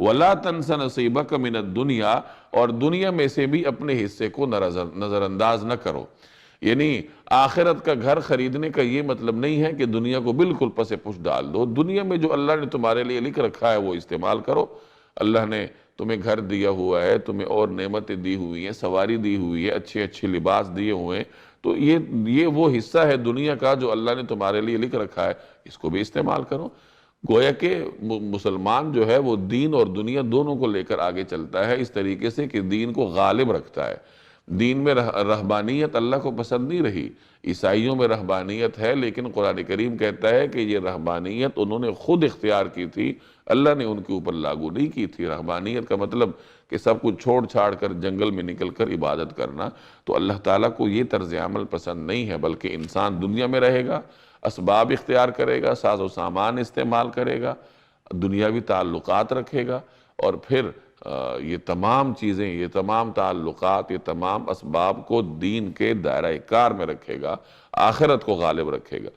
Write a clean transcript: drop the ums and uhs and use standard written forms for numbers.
وَلَا تَنْسَ نَصِيبَكَ مِنَ الدُّنْيَا، اور دنیا میں سے بھی اپنے حصے کو نظر انداز نہ کرو۔ یعنی آخرت کا گھر خریدنے کا یہ مطلب نہیں ہے کہ دنیا کو بالکل پس پش ڈال دو۔ دنیا میں جو اللہ نے تمہارے لیے لکھ رکھا ہے وہ استعمال کرو۔ اللہ نے تمہیں گھر دیا ہوا ہے، تمہیں اور نعمتیں دی ہوئی ہیں، سواری دی ہوئی ہے، اچھے اچھے لباس دیے ہوئے ہیں، تو یہ وہ حصہ ہے دنیا کا جو اللہ نے تمہارے لیے لکھ رکھا ہے، اس کو بھی استعمال کرو۔ گویا کہ مسلمان جو ہے وہ دین اور دنیا دونوں کو لے کر آگے چلتا ہے، اس طریقے سے کہ دین کو غالب رکھتا ہے۔ دین میں رہبانیت اللہ کو پسند نہیں رہی، عیسائیوں میں رہبانیت ہے، لیکن قرآن کریم کہتا ہے کہ یہ رہبانیت انہوں نے خود اختیار کی تھی، اللہ نے ان کے اوپر لاگو نہیں کی تھی۔ رہبانیت کا مطلب کہ سب کچھ چھوڑ چھاڑ کر جنگل میں نکل کر عبادت کرنا، تو اللہ تعالیٰ کو یہ طرز عمل پسند نہیں ہے، بلکہ انسان دنیا میں رہے گا، اسباب اختیار کرے گا، ساز و سامان استعمال کرے گا، دنیاوی تعلقات رکھے گا، اور پھر یہ تمام چیزیں، یہ تمام تعلقات، یہ تمام اسباب کو دین کے دائرہ کار میں رکھے گا، آخرت کو غالب رکھے گا۔